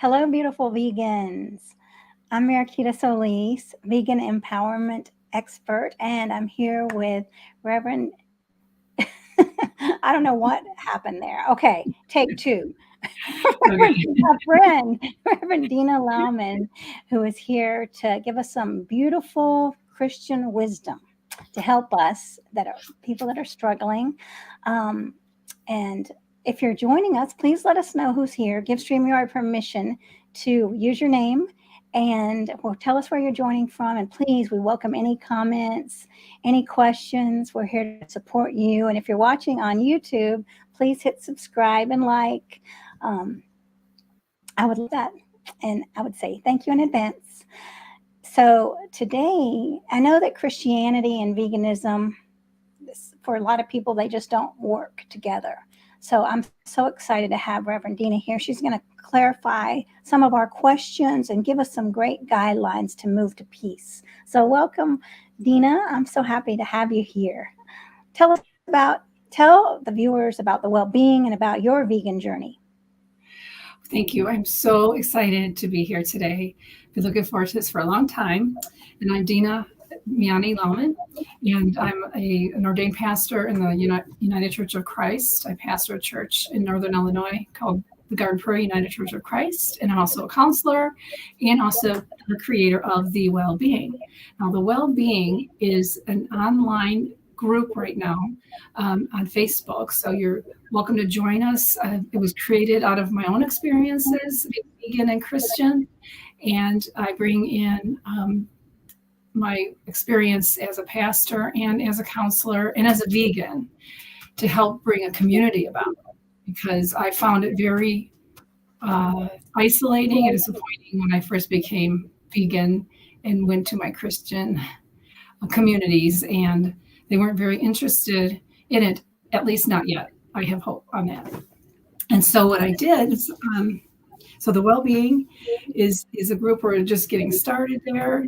Hello, beautiful vegans. I'm Mariquita Solis, vegan empowerment expert, and I'm here with Reverend. I don't know what happened there. Okay, take two. Okay. My friend, Reverend Dina Lauman, who is here to give us some beautiful Christian wisdom to help us that are people that are struggling. Um, and if you're joining us, please let us know who's here. Give StreamYard permission to use your name and well, tell us where you're joining from. And please, we welcome any comments, any questions. We're here to support you. And if you're watching on YouTube, please hit subscribe and like. Um, I would love that. And I would say thank you in advance. So today, I know that Christianity and veganism, for a lot of people, they just don't work together. So I'm so excited to have Reverend Dina here. She's going to clarify some of our questions and give us some great guidelines to move to peace. So welcome, Dina. I'm so happy to have you here. Tell the viewers about the well-being and about your vegan journey. Thank you. I'm so excited to be here today. Been looking forward to this for a long time. And I'm Dina Lauman, and I'm an ordained pastor in the United Church of Christ. I pastor a church in Northern Illinois called the Garden Prairie United Church of Christ, and I'm also a counselor and also the creator of the Well-Being. Now, the Well-Being is an online group right now on Facebook, so you're welcome to join us. It was created out of my own experiences, being vegan and Christian, and I bring in my experience as a pastor and as a counselor and as a vegan to help bring a community about, because I found it very isolating and disappointing when I first became vegan and went to my Christian communities, and they weren't very interested in it, at least not yet. I have hope on that. And so what I did is, so the Well-Being is a group where we're just getting started there.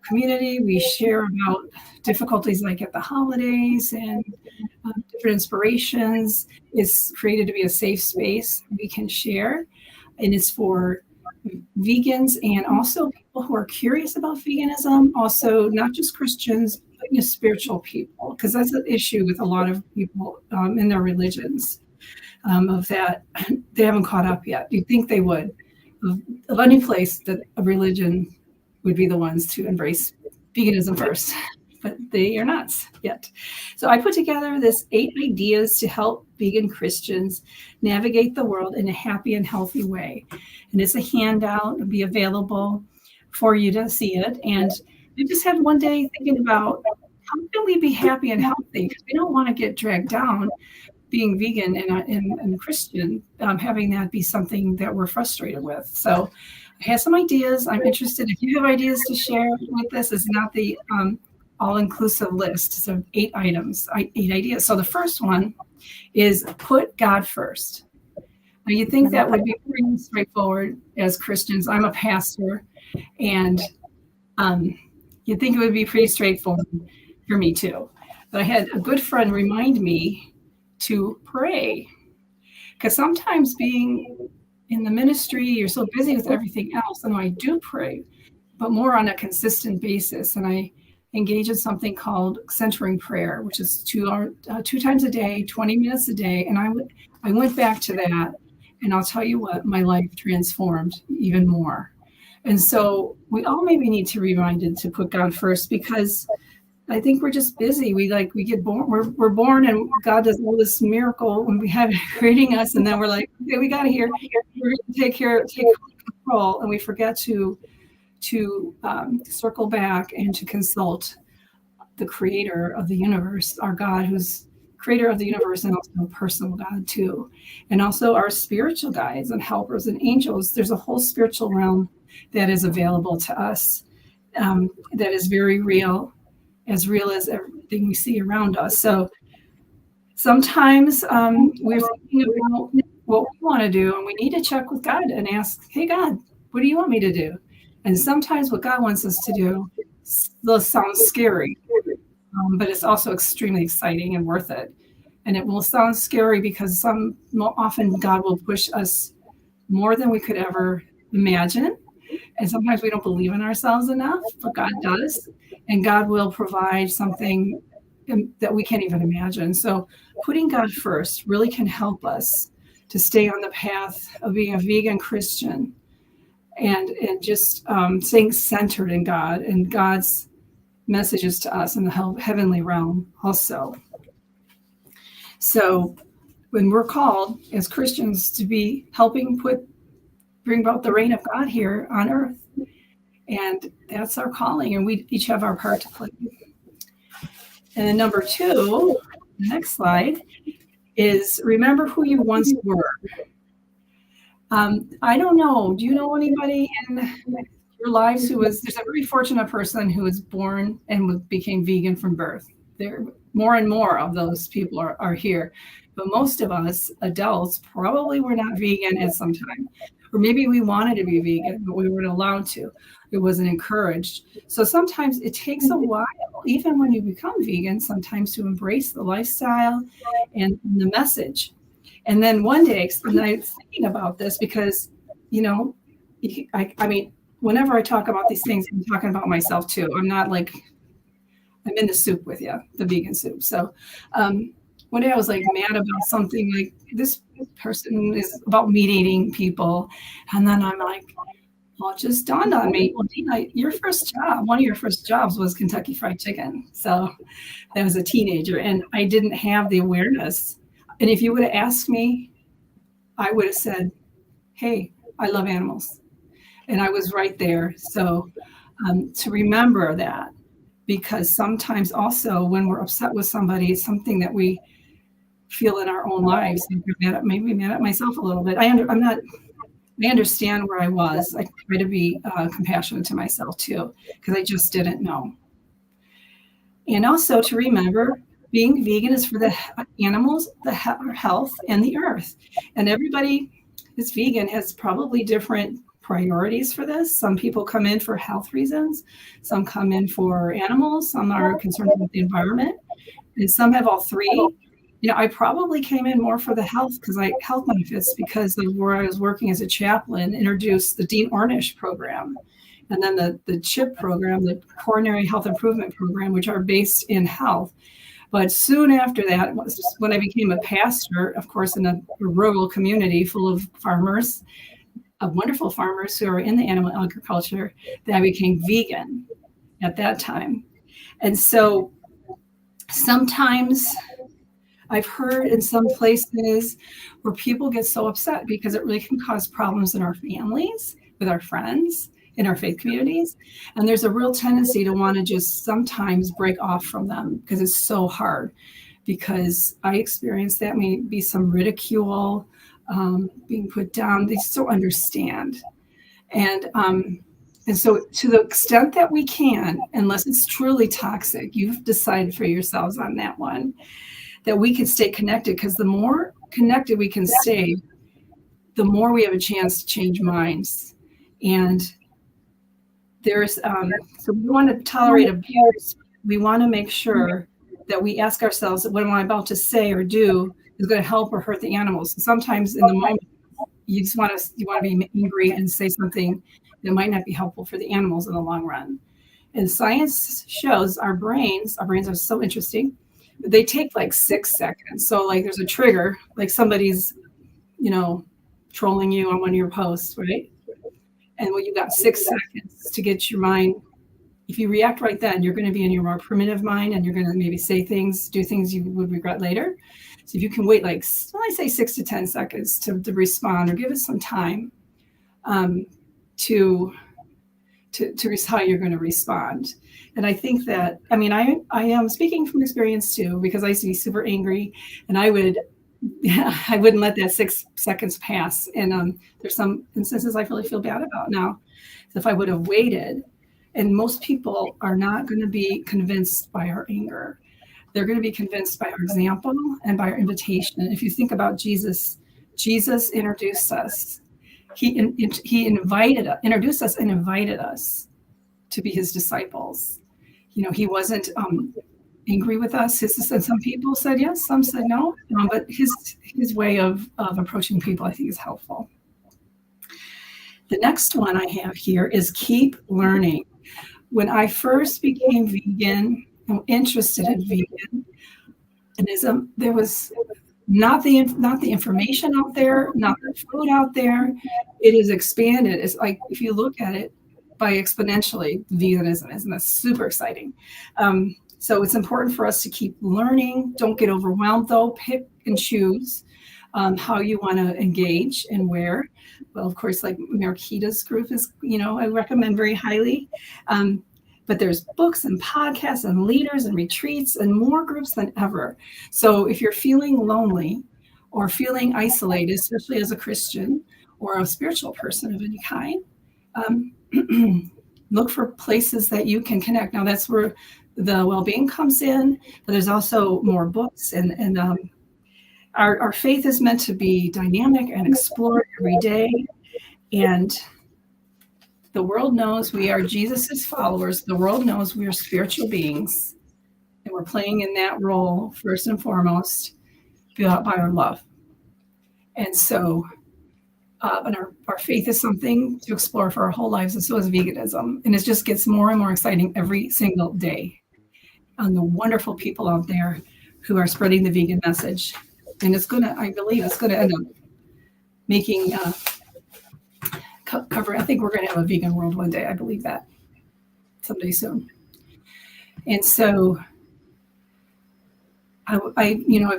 Community, we share about difficulties like at the holidays and different inspirations. It's created to be a safe space we can share. And it's for vegans and also people who are curious about veganism, also not just Christians, but spiritual people, because that's an issue with a lot of people in their religions, of that they haven't caught up yet. You'd think they would. Of any place that a religion would be the ones to embrace veganism first, but they are not yet. So I put together this 8 ideas to help vegan Christians navigate the world in a happy and healthy way. And it's a handout. It'll be available for you to see it. And I just had one day thinking about how can we be happy and healthy? Because we don't want to get dragged down being vegan and Christian, having that be something that we're frustrated with. So I have some ideas. I'm interested if you have ideas to share with this. It's not the all-inclusive list. It's 8 items, 8 ideas. So the first one is put God first. Now you think that would be pretty straightforward as Christians. I'm a pastor, and you'd think it would be pretty straightforward for me too. But I had a good friend remind me to pray, because sometimes being in the ministry, you're so busy with everything else. And I do pray, but more on a consistent basis. And I engage in something called centering prayer, which is 2 times a day, 20 minutes a day. And I went back to that, and I'll tell you what, my life transformed even more. And so we all maybe need to be reminded to put God first, because I think we're just busy. We get born, we're born, and God does all this miracle when we have creating us, and then we're like, okay, we got to we're going to take control, and we forget to circle back and to consult the creator of the universe, our God, who's creator of the universe and also a personal God too, and also our spiritual guides and helpers and angels. There's a whole spiritual realm that is available to us, that is very real as everything we see around us. So sometimes we're thinking about what we want to do, and we need to check with God and ask, hey, God, what do you want me to do? And sometimes what God wants us to do sounds scary, but it's also extremely exciting and worth it. And it will sound scary because often God will push us more than we could ever imagine. And sometimes we don't believe in ourselves enough, but God does. And God will provide something that we can't even imagine. So putting God first really can help us to stay on the path of being a vegan Christian, and just staying centered in God and God's messages to us in the heavenly realm also. So when we're called as Christians to be helping bring about the reign of God here on earth, and that's our calling, and we each have our part to play. And then number 2, the next slide, is remember who you once were. I don't know. Do you know anybody in your lives there's a very fortunate person who was born and became vegan from birth? There, more and more of those people are here. But most of us adults probably were not vegan at some time. Or maybe we wanted to be vegan, but we weren't allowed to. It wasn't encouraged. So sometimes it takes a while, even when you become vegan, sometimes to embrace the lifestyle and the message. And then one day, and I was thinking about this because, I mean, whenever I talk about these things, I'm talking about myself too. I'm not like, I'm in the soup with you, the vegan soup. So one day I was like mad about something, like this person is about meat eating people. And then I'm like, well, it just dawned on me, well, Dina, one of your first jobs was Kentucky Fried Chicken. So I was a teenager and I didn't have the awareness. And if you would have asked me, I would have said, hey, I love animals. And I was right there. So to remember that, because sometimes also when we're upset with somebody, it's something that we feel in our own lives. Maybe mad at myself a little bit. I understand where I was. I try to be compassionate to myself too, because I just didn't know. And also to remember, being vegan is for the animals, our health, and the earth. And everybody who's vegan has probably different priorities for this. Some people come in for health reasons. Some come in for animals. Some are concerned with the environment. And some have all three. I probably came in more for the health benefits, because of where I was working as a chaplain introduced the Dean Ornish program. And then the CHIP program, the Coronary Health Improvement Program, which are based in health. But soon after that, when I became a pastor, of course, in a rural community full of farmers, of wonderful farmers who are in the animal agriculture, that I became vegan at that time. And so sometimes I've heard in some places where people get so upset because it really can cause problems in our families, with our friends, in our faith communities. And there's a real tendency to want to just sometimes break off from them because it's so hard. Because I experienced that, maybe some ridicule, being put down. They just don't understand. And so to the extent that we can, unless it's truly toxic, you've decided for yourselves on that one, that we can stay connected, because the more connected we can stay, the more we have a chance to change minds. And there's, so we want to tolerate abuse. We want to make sure that we ask ourselves, what am I about to say or do is going to help or hurt the animals? Sometimes in the moment, you want to be angry and say something that might not be helpful for the animals in the long run. And science shows our brains are so interesting. They take like 6 seconds. So like there's a trigger, like somebody's, trolling you on one of your posts, right? And you got 6 seconds to get your mind. If you react right then, you're going to be in your more primitive mind, and you're going to maybe say things, do things you would regret later. So if you can wait, like, I say 6 to 10 seconds to respond, or give it some time to how you're going to respond. And I think that, I am speaking from experience too, because I used to be super angry, and I wouldn't let that 6 seconds pass. And there's some instances I really feel bad about now. So if I would have waited, and most people are not going to be convinced by our anger. They're going to be convinced by our example and by our invitation. If you think about Jesus introduced us. He introduced us and invited us to be his disciples. He wasn't angry with us. And some people said yes, some said no. But his way of approaching people, I think, is helpful. The next one I have here is keep learning. When I first became vegan and interested in veganism, there was not the information out there, not the food out there. It is expanded. It's like if you look at it by exponentially, veganism isn't that super exciting. So it's important for us to keep learning. Don't get overwhelmed though. Pick and choose how you want to engage and where. Well, of course, like Marquita's group is, I recommend very highly. But there's books and podcasts and leaders and retreats and more groups than ever. So if you're feeling lonely or feeling isolated, especially as a Christian or a spiritual person of any kind, look for places that you can connect. Now that's where the well-being comes in, but there's also more books and our faith is meant to be dynamic and explored every day. And the world knows we are Jesus's followers. The world knows we are spiritual beings, and we're playing in that role first and foremost by our love. And so, and our faith is something to explore for our whole lives, and so is veganism. And it just gets more and more exciting every single day. And the wonderful people out there who are spreading the vegan message, and I believe it's going to end up making. Cover. I think we're going to have a vegan world one day. I believe that someday soon. And so I've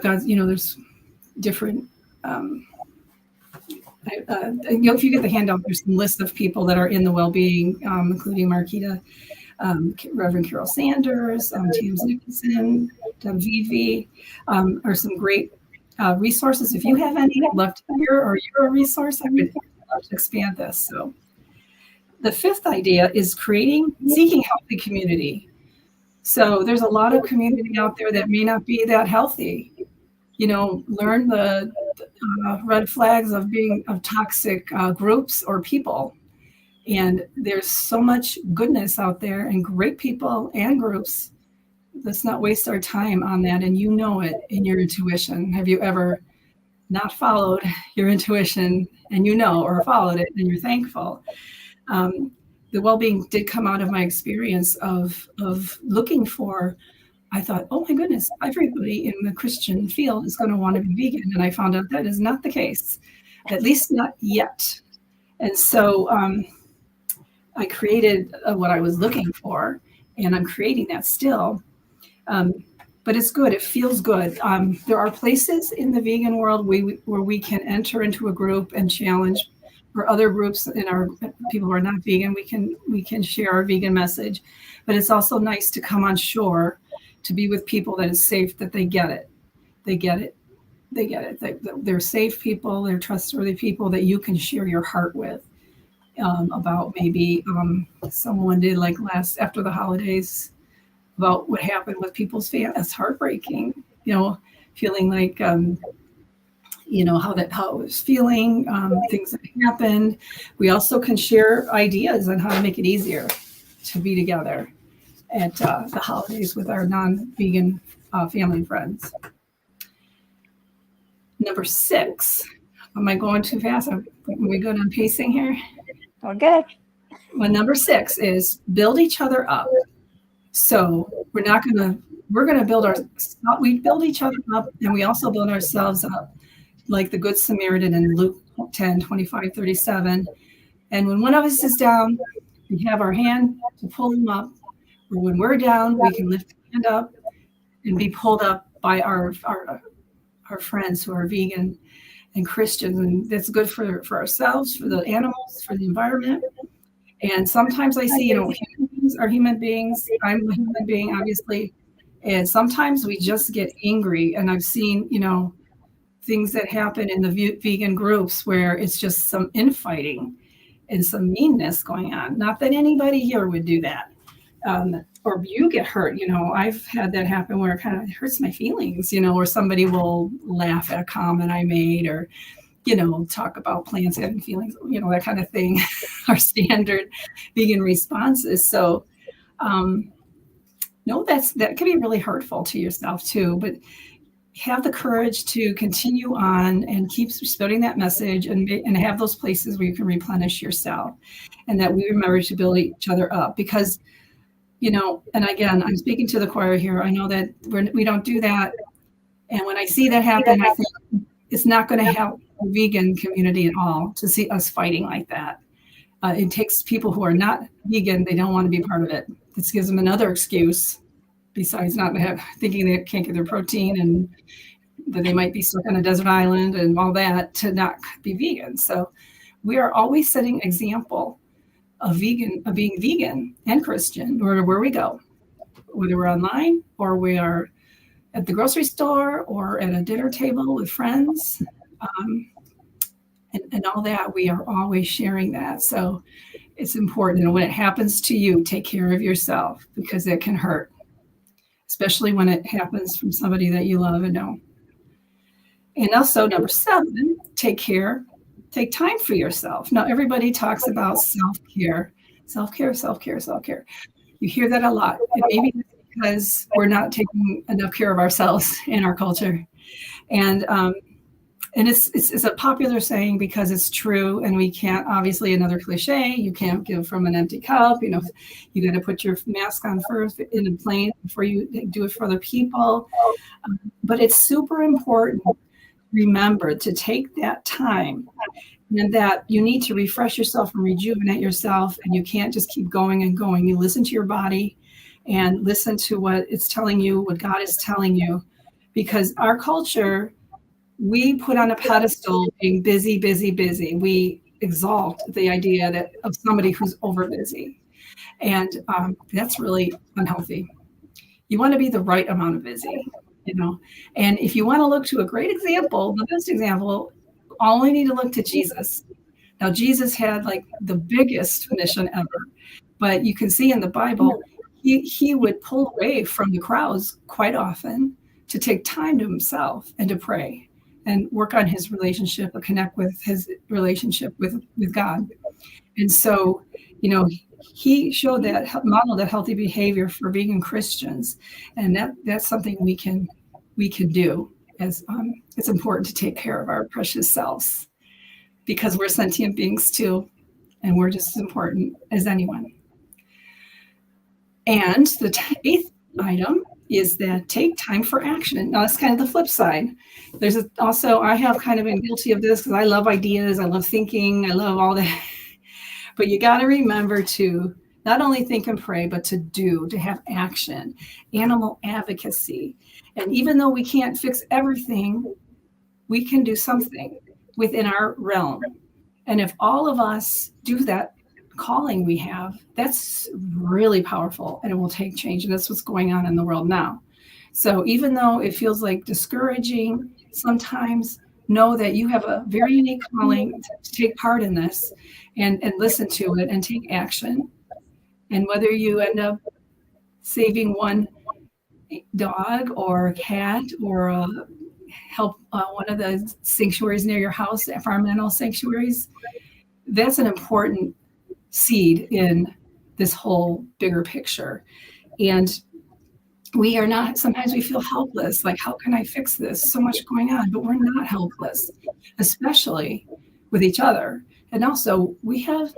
got, there's different, if you get the handout, there's some list of people that are in the well-being, including Marquita, Reverend Carol Sanders, James Nicholson, Deb Vivi, are some great resources. If you have any left here or you're a resource, I would love to expand this. So the fifth idea is seeking healthy community. So there's a lot of community out there that may not be that healthy. Learn the red flags of toxic groups or people. And there's so much goodness out there and great people and groups. Let's not waste our time on that. And you know it in your intuition. Have you ever not followed your intuition and or followed it and you're thankful? The well-being did come out of my experience of looking for, I thought, oh my goodness, everybody in the Christian field is going to want to be vegan. And I found out that is not the case, at least not yet. And so I created what I was looking for, and I'm creating that still. But it's good. It feels good. There are places in the vegan world where we can enter into a group and challenge, or other groups in our people who are not vegan. We can share our vegan message, but it's also nice to come on shore to be with people that is safe, that they get it. They get it. They're safe people. They're trustworthy people that you can share your heart with about maybe someone did like after the holidays, about what happened with people's families. That's heartbreaking, feeling like, how it was feeling, things that happened. We also can share ideas on how to make it easier to be together at the holidays with our non-vegan family and friends. Number 6, am I going too fast? Are we good on pacing here? We're good. Well, number 6 is build each other up. So we're going to we build each other up, and we also build ourselves up, like the Good Samaritan in Luke 10:25-37. And when one of us is down, we have our hand to pull him up. Or when we're down, we can lift the hand up and be pulled up by our friends who are vegan and Christians. And that's good for ourselves, for the animals, for the environment. And sometimes I see, human beings are human beings. I'm a human being, obviously. And sometimes we just get angry. And I've seen, things that happen in the vegan groups where it's just some infighting and some meanness going on. Not that anybody here would do that. Or you get hurt. I've had that happen where it kind of hurts my feelings, or somebody will laugh at a comment I made, or talk about plants having feelings, that kind of thing, our standard vegan responses. So, no, that can be really hurtful to yourself too. But have the courage to continue on and keep spreading that message, and have those places where you can replenish yourself, and that we remember to build each other up. Because, and again, I'm speaking to the choir here. I know that we don't do that. And when I see that happen, I think it's not going to help the vegan community at all to see us fighting like that. It takes people who are not vegan, they don't want to be part of it. This gives them another excuse, besides not thinking they can't get their protein and that they might be stuck on a desert island and all that, to not be vegan. So we are always setting example of being vegan and Christian, no matter where we go, whether we're online or we are at the grocery store or at a dinner table with friends, and all that. We are always sharing that. So it's important. And when it happens to you, take care of yourself, because it can hurt, especially when it happens from somebody that you love and know. And also, number 7, take time for yourself. Now, everybody talks about self-care. You hear that a lot. And maybe it's because we're not taking enough care of ourselves in our culture. And it's a popular saying because it's true, and we can't, obviously, another cliche, you can't give from an empty cup. You got to put your mask on first in a plane before you do it for other people. But it's super important, remember, to take that time, and that you need to refresh yourself and rejuvenate yourself, and you can't just keep going and going. You listen to your body and listen to what it's telling you, what God is telling you, because our culture, we put on a pedestal being busy, busy, busy. We exalt the idea of somebody who's over busy. And that's really unhealthy. You want to be the right amount of busy, And if you want to look to a great example, the best example, only need to look to Jesus. Now, Jesus had like the biggest mission ever, but you can see in the Bible, he would pull away from the crowds quite often to take time to himself and to pray and work on his relationship, or connect with his relationship with God. And so, he showed modeled that healthy behavior for vegan Christians. And that's something we can do, as it's important to take care of our precious selves, because we're sentient beings too, and we're just as important as anyone. And the 8th item is that take time for action. Now, that's kind of the flip side. There's also, I have kind of been guilty of this because I love ideas, I love thinking, I love all that. But you got to remember to not only think and pray, but to have action, animal advocacy. And even though we can't fix everything, we can do something within our realm. And if all of us do that calling we have, that's really powerful, and it will take change. And that's what's going on in the world now. So even though it feels like discouraging sometimes, know that you have a very unique calling to take part in this, and listen to it and take action. And whether you end up saving one dog or a cat, or help one of the sanctuaries near your house, environmental sanctuaries, that's an important seed in this whole bigger picture. And we are not, sometimes we feel helpless, like, how can I fix this? So much going on, but we're not helpless, especially with each other. And also, we have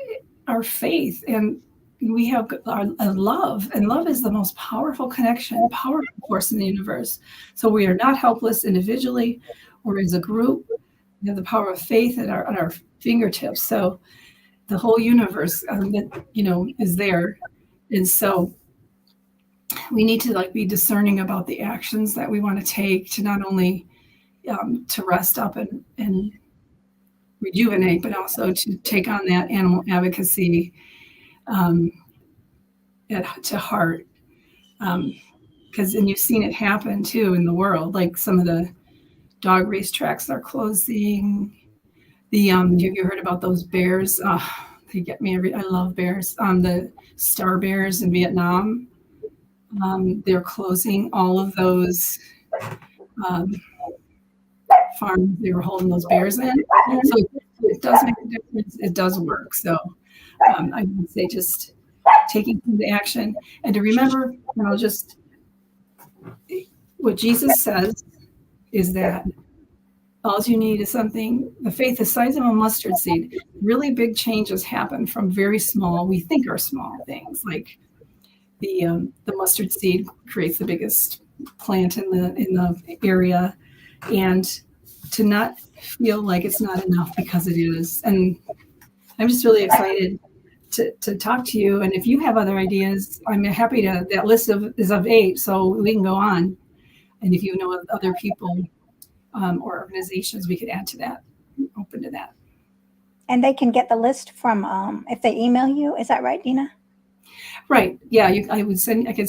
our faith, and we have our love, and love is the most powerful connection, powerful force in the universe. So we are not helpless individually or as a group. We have the power of faith at our fingertips. So the whole universe, is there. And so we need to be discerning about the actions that we want to take to not only to rest up and rejuvenate, but also to take on that animal advocacy to heart. Because, and you've seen it happen too in the world, like some of the dog racetracks are closing. You heard about those bears? They get me I love bears. The star bears in Vietnam. They're closing all of those farms they were holding those bears in. So it does make a difference. It does work. So I would say just taking the action, and to remember, just what Jesus says is that all you need is something, the faith the size of a mustard seed. Really big changes happen from very small, we think are small things, like the mustard seed creates the biggest plant in the area, and to not feel like it's not enough, because it is. And I'm just really excited to talk to you. And if you have other ideas, I'm happy to. That list is of 8, so we can go on. And if you know of other people or organizations, we could add to that. I'm open to that. And they can get the list from if they email you. Is that right, Dina? Right. Yeah. I could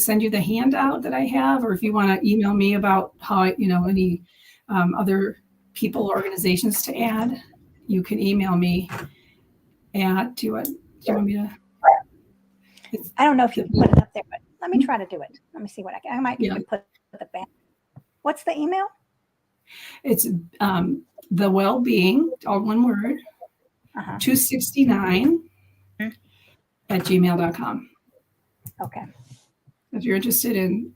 send you the handout that I have, or if you want to email me about how any other people, organizations to add, you can email me at. Do you want me to? I don't know if you can put it up there, but let me try to do it. Let me see what I might even put the band. What's the email? It's the well-being, all one word, 269 at gmail.com. Okay. If you're interested in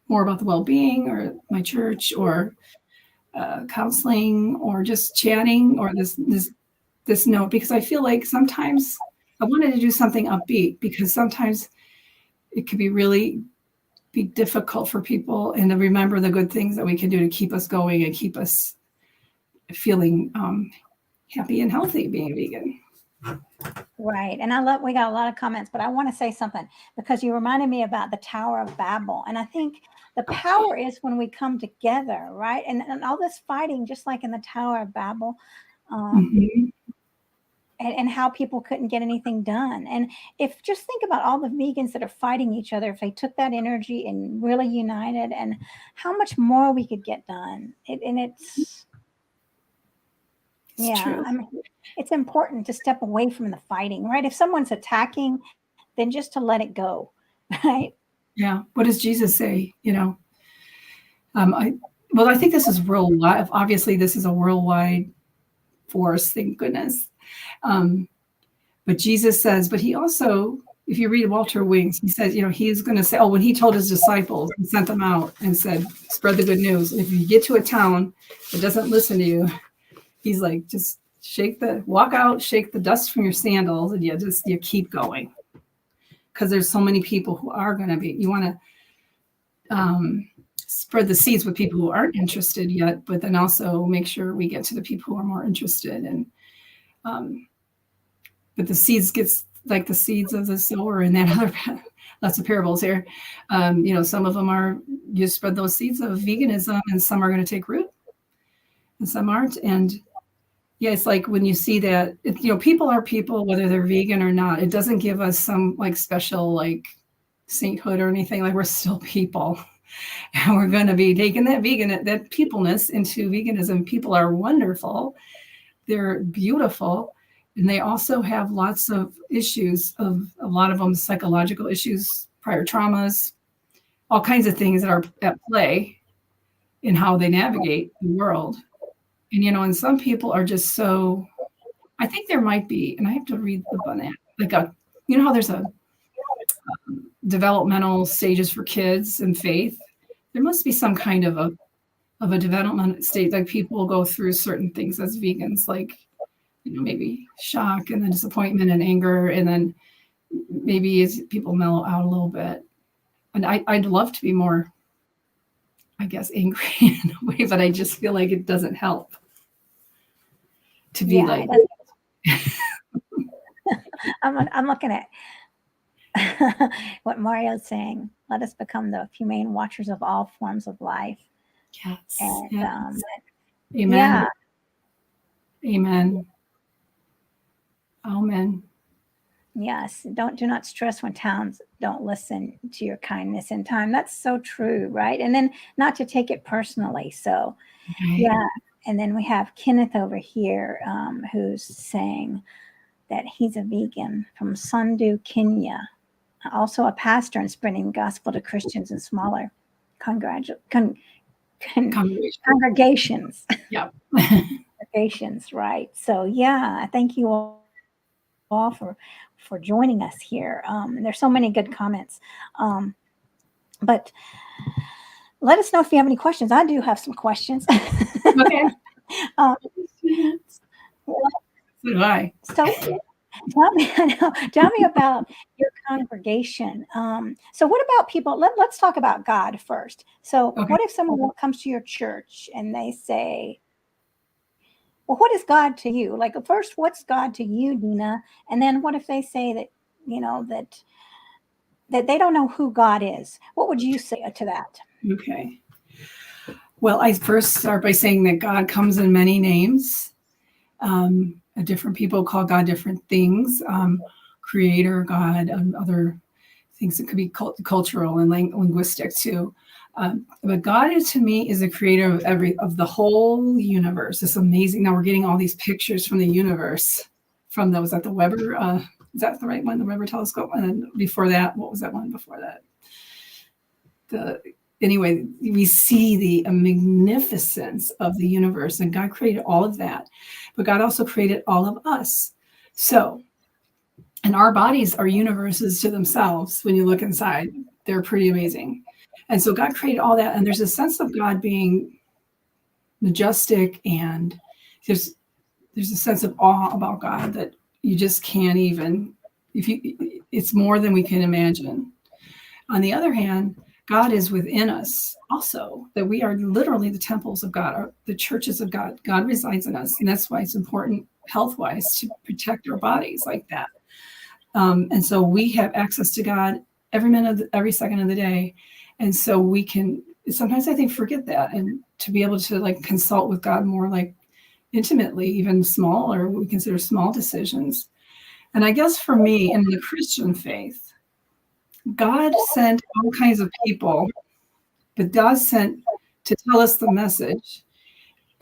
more about the well-being, or my church, or counseling, or just chatting, or this note, because I feel like sometimes I wanted to do something upbeat, because sometimes it could be difficult for people, and to remember the good things that we can do to keep us going and keep us feeling happy and healthy being a vegan. Right. And we got a lot of comments, but I want to say something, because you reminded me about the Tower of Babel. And I think the power is when we come together, right? And all this fighting, just like in the Tower of Babel, and how people couldn't get anything done. And if just think about all the vegans that are fighting each other, if they took that energy and really united, and how much more we could get done. It's true. I mean, it's important to step away from the fighting, right? If someone's attacking, then just to let it go, right? Yeah. What does Jesus say? I think this is worldwide. Obviously, this is a worldwide force, thank goodness. But Jesus says, but he also, if you read Walter Wings, he says, he's going to say, when he told his disciples, he sent them out and said, spread the good news. And if you get to a town that doesn't listen to you, he's like, just walk out, shake the dust from your sandals, and you keep going. Because there's so many people who are going to be, you want to spread the seeds with people who aren't interested yet, but then also make sure we get to the people who are more interested. And but the seeds gets like the seeds of the sower, and that other lots of parables here. Some of them are, you spread those seeds of veganism, and some are going to take root and some aren't. And yeah, it's like when you see that, people are people, whether they're vegan or not. It doesn't give us some like special like sainthood or anything. Like, we're still people, and we're going to be taking that peopleness into veganism. People are wonderful. They're beautiful. And they also have lots of issues, a lot of them psychological issues, prior traumas, all kinds of things that are at play in how they navigate the world. And some people are just so, I think there might be, and I have to read the book on that, like how there's a developmental stages for kids and faith. There must be some kind of a development state, like people go through certain things as vegans, like maybe shock and then disappointment and anger, and then maybe as people mellow out a little bit. And I'd love to be more, I guess, angry in a way, but I just feel like it doesn't help to be like. I'm looking at what Mario's saying. Let us become the humane watchers of all forms of life. Yes. And, yes. Amen. Yeah. Amen. Amen. Yes. Do not stress when towns don't listen to your kindness in time. That's so true, right? And then not to take it personally. So, yeah. And then we have Kenneth over here, who's saying that he's a vegan from Sundu, Kenya, also a pastor and spreading the gospel to Christians in smaller congregations. Yep. Congregations, right? So yeah, thank you all for joining us here. There's so many good comments, but let us know if you have any questions. I do have some questions. Okay. um, So do I. so tell me about your congregation. So what about people? Let's talk about God first. So Okay. what if someone comes to your church and they say, well, what is God to you? Like first, what's God to you, Dina? And then what if they say that, that they don't know who God is? What would you say to that? Okay. Well, I first start by saying that God comes in many names. Different people call God different things, creator, God, other things that could be cultural and linguistic too. But God is, to me, is the creator of the whole universe. It's amazing. Now we're getting all these pictures from the universe from those at the Weber. Is that the right one? The Weber telescope. And then before that, what was that one before that? Anyway, we see the magnificence of the universe, and God created all of that, but God also created all of us. So, and our bodies are universes to themselves. When you look inside, they're pretty amazing. And so God created all that, and there's a sense of God being majestic, and there's a sense of awe about God that you just can't even, it's more than we can imagine. On the other hand, God is within us also, that we are literally the temples of God, or the churches of God. God resides in us. And that's why it's important health-wise to protect our bodies like that. And so we have access to God every minute, every second of the day. And so we can sometimes, I think, forget that, and to be able to like consult with God more like intimately, even smaller, we consider small decisions. And I guess for me in the Christian faith, God sent all kinds of people, but God sent to tell us the message,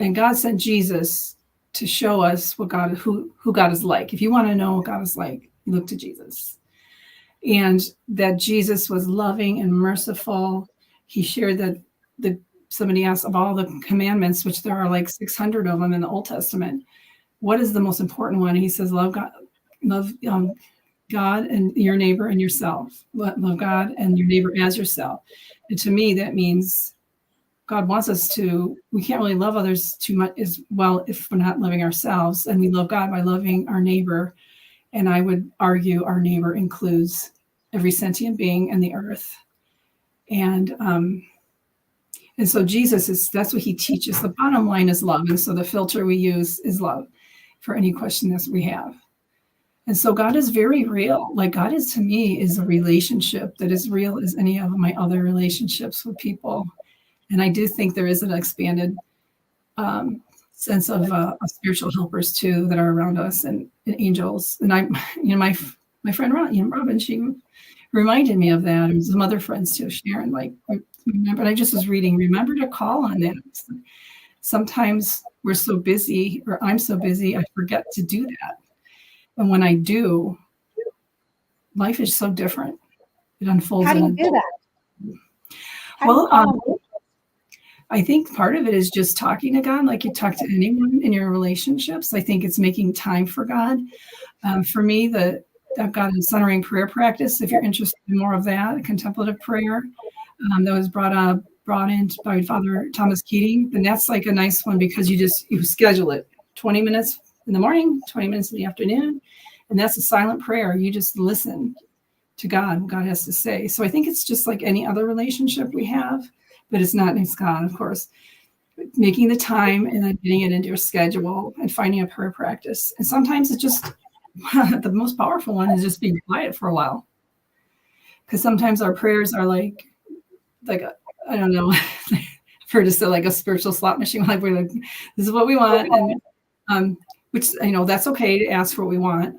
and God sent Jesus to show us what God, who God is like. If you want to know what God is like, you look to Jesus. And that Jesus was loving and merciful. He shared that somebody asked, of all the commandments, which there are like 600 of them in the Old Testament, what is the most important one? And he says, love God and your neighbor and yourself. Love God and your neighbor as yourself. And to me, that means God wants us to, we can't really love others too much as well if we're not loving ourselves. And we love God by loving our neighbor. And I would argue our neighbor includes every sentient being in the earth. And so Jesus that's what he teaches. The bottom line is love. And so the filter we use is love for any question that we have. And so God is very real. Like God is, to me, is a relationship that is real as any of my other relationships with people. And I do think there is an expanded sense of spiritual helpers too that are around us, and angels. And my friend Robin, she reminded me of that, and some other friends too, Sharon. Like, remember, I just was reading, remember to call on that. Sometimes we're so busy, or I'm so busy, I forget to do that. And when I do, life is so different. It unfolds. How do you do that? Well, I think part of it is just talking to God like you talk to anyone in your relationships. I think it's making time for God. For me, I've got a centering prayer practice. If you're interested in more of that, a contemplative prayer that was brought in by Father Thomas Keating. And that's like a nice one because you schedule it 20 minutes in the morning, 20 minutes in the afternoon. And that's a silent prayer. You just listen to God, what God has to say. So I think it's just like any other relationship we have, but it's not against God, of course. Making the time and then getting it into your schedule and finding a prayer practice. And sometimes it's just, the most powerful one is just being quiet for a while. Because sometimes our prayers are like I don't know, I've heard it say like a spiritual slot machine. Like we're like, this is what we want. And which, that's okay to ask for what we want.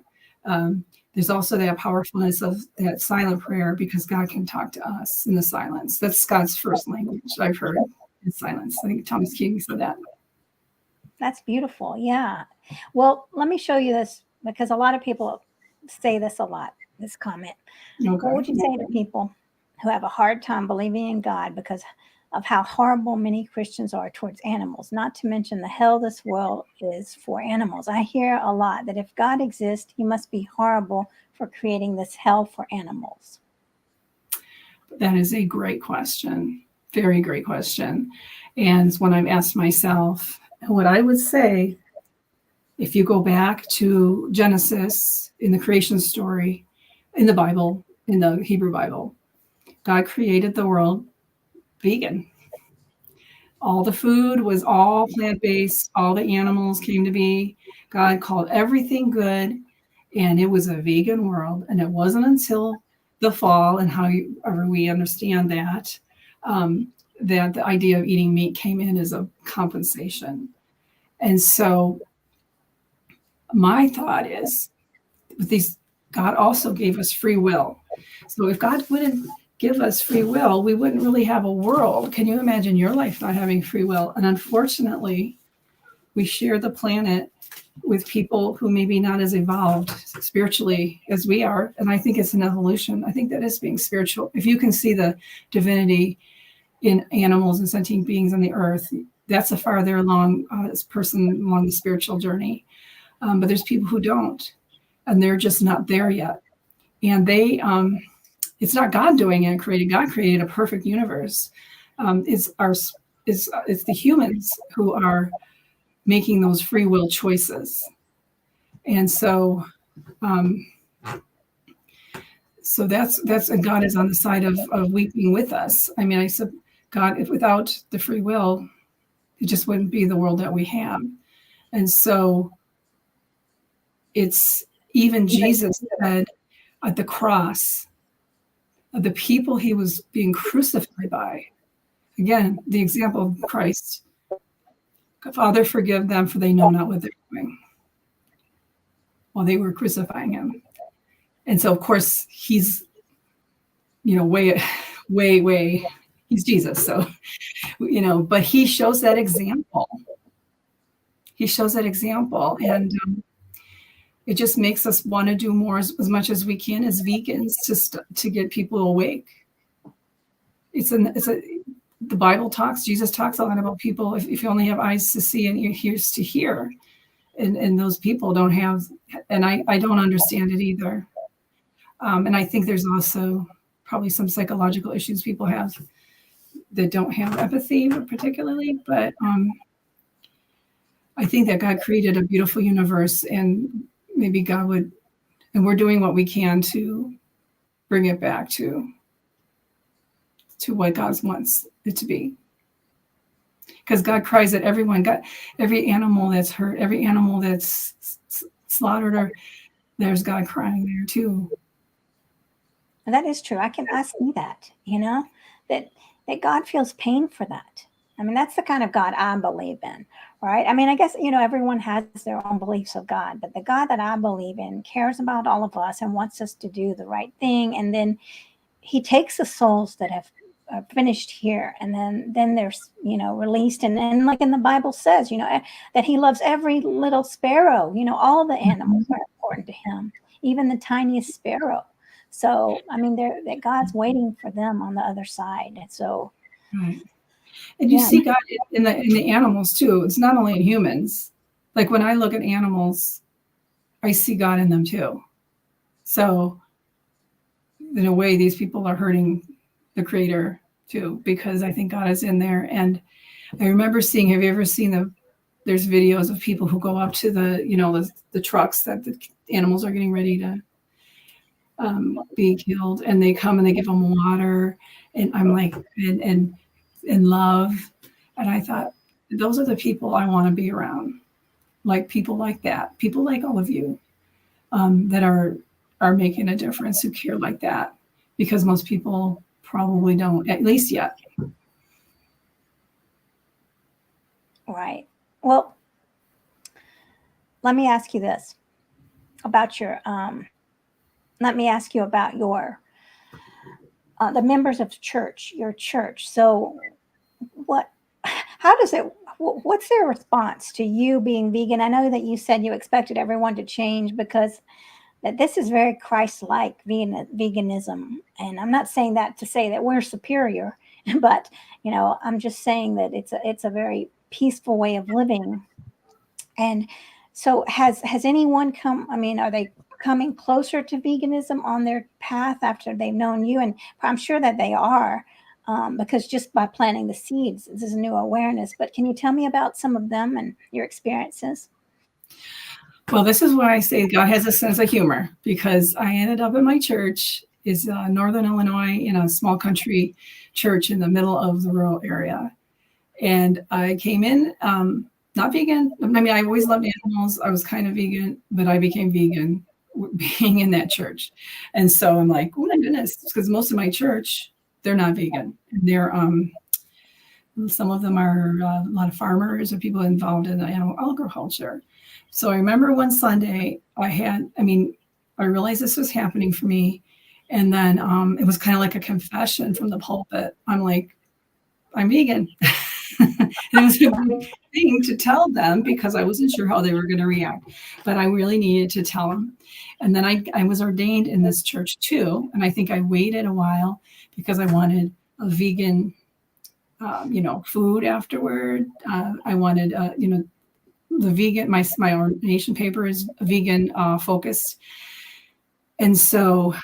There's also that powerfulness of that silent prayer because God can talk to us in the silence. That's God's first language I've heard, is silence. I think Thomas Keating said that. That's beautiful. Yeah. Well, let me show you this because a lot of people say this a lot, this comment. Okay. What would you say to people who have a hard time believing in God because of how horrible many Christians are towards animals, not to mention the hell this world is for animals? I hear a lot that if God exists, he must be horrible for creating this hell for animals. That is a great question. very great question. And it's one I've asked myself. And what I would say, if you go back to Genesis in the creation story, in the Bible, in the Hebrew Bible, God created the world vegan. All the food was all plant-based, all the animals came to be. God called everything good, and it was a vegan world. And it wasn't until the fall, and however we understand that, that the idea of eating meat came in as a compensation. And so my thought is, with these, God also gave us free will. So if God wouldn't give us free will, we wouldn't really have a world. Can you imagine your life not having free will? And unfortunately, we share the planet with people who may be not as evolved spiritually as we are. And I think it's an evolution. I think that is being spiritual. If you can see the divinity in animals and sentient beings on the earth, that's a farther along person along the spiritual journey. But there's people who don't, and they're just not there yet. And they, it's not God doing it, creating. God created a perfect universe. It's the humans who are making those free will choices. And so, so that's and God is on the side of weeping with us. I mean, I said, God, if without the free will, it just wouldn't be the world that we have. And so it's even Jesus said at the cross, the people he was being crucified by, again, the example of Christ, Father, forgive them, for they know not what they're doing, while they were crucifying him. And so, of course, he's, way, he's Jesus. So, but he shows that example. He shows that example. And it just makes us want to do more as much as we can as vegans to get people awake. The Bible talks, Jesus talks a lot about people, if you only have eyes to see and ears to hear. And those people don't have, and I don't understand it either. And I think there's also probably some psychological issues people have that don't have empathy particularly, but I think that God created a beautiful universe, and maybe God would, and we're doing what we can to bring it back to what God wants it to be. Because God cries at everyone. God, every animal that's hurt, every animal that's slaughtered, or there's God crying there too. And that is true. I see that, that God feels pain for that. I mean, that's the kind of God I believe in, right? I mean, I guess, everyone has their own beliefs of God, but the God that I believe in cares about all of us and wants us to do the right thing. And then he takes the souls that have finished here, and then they're, released. And then, like in the Bible says, that he loves every little sparrow, all the animals are important to him, even the tiniest sparrow. So, I mean, that God's waiting for them on the other side. And so, right. And you see God in the animals too. It's not only in humans. Like when I look at animals, I see God in them too. So in a way, these people are hurting the creator too, because I think God is in there. And I remember seeing, have you ever seen there's videos of people who go up to the trucks that the animals are getting ready to be killed, and they come and they give them water, and I'm like, and love. And I thought, those are the people I want to be around, like people like that, people like all of you, that are making a difference, who care like that, because most people probably don't, at least yet. Right. Well, let me ask you this about your the members of your church. So what's their response to you being vegan? I know that you said you expected everyone to change, because that this is very Christ-like veganism. And I'm not saying that to say that we're superior, but I'm just saying that it's a very peaceful way of living. And so has anyone come, I mean, are they coming closer to veganism on their path after they've known you? And I'm sure that they are. because just by planting the seeds, this is a new awareness. But can you tell me about some of them and your experiences? Well, this is why I say God has a sense of humor, because I ended up in my church is Northern Illinois in a small country church in the middle of the rural area. And I came in, not vegan. I mean, I always loved animals. I was kind of vegan, but I became vegan being in that church. And so I'm like, oh my goodness, because most of my church, they're not vegan. They're, some of them are a lot of farmers or people involved in the animal agriculture. So I remember one Sunday I realized this was happening for me. And then it was kind of like a confession from the pulpit. I'm like, I'm vegan. And it was a big thing to tell them because I wasn't sure how they were going to react, but I really needed to tell them. And then I was ordained in this church too. And I think I waited a while because I wanted a vegan, food afterward. I wanted, the vegan, my ordination paper is vegan focused. And so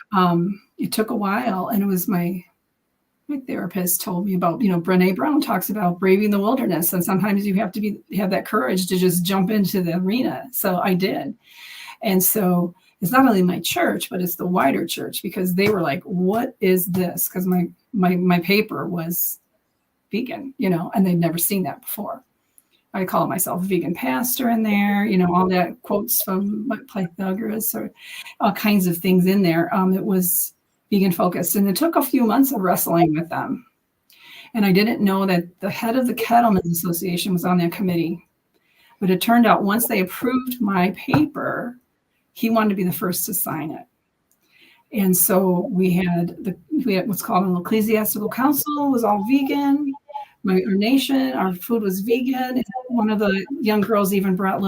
it took a while, and it was my therapist told me about, Brené Brown talks about braving the wilderness. And sometimes you have to have that courage to just jump into the arena. So I did. And so it's not only my church, but it's the wider church, because they were like, what is this? Because my paper was vegan, and they'd never seen that before. I call myself a vegan pastor in there, all that quotes from Pythagoras or all kinds of things in there. It was vegan focused. And it took a few months of wrestling with them. And I didn't know that the head of the Cattlemen's Association was on that committee. But it turned out once they approved my paper, he wanted to be the first to sign it. And so we had what's called an ecclesiastical council, was all vegan. Our nation, our food was vegan. And one of the young girls even brought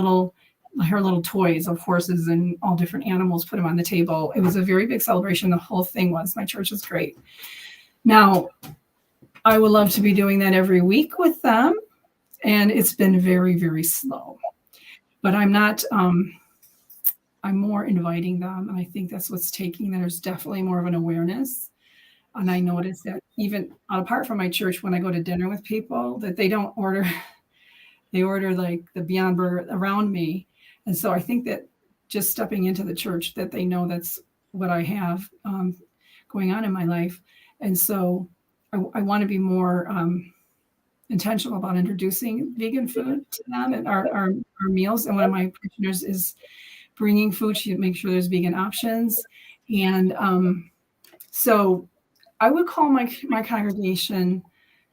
her little toys of horses and all different animals, put them on the table. It was a very big celebration. The whole thing was. My church was great. Now, I would love to be doing that every week with them. And it's been very, very slow. But I'm not, I'm more inviting them. And I think that's what's taking. There's definitely more of an awareness. And I noticed that even apart from my church, when I go to dinner with people, that they don't order, they order like the Beyond Burger around me. And so I think that just stepping into the church, that they know that's what I have going on in my life. And so I want to be more intentional about introducing vegan food to them at our meals. And one of my parishioners is bringing food. She makes sure there's vegan options. And so I would call my congregation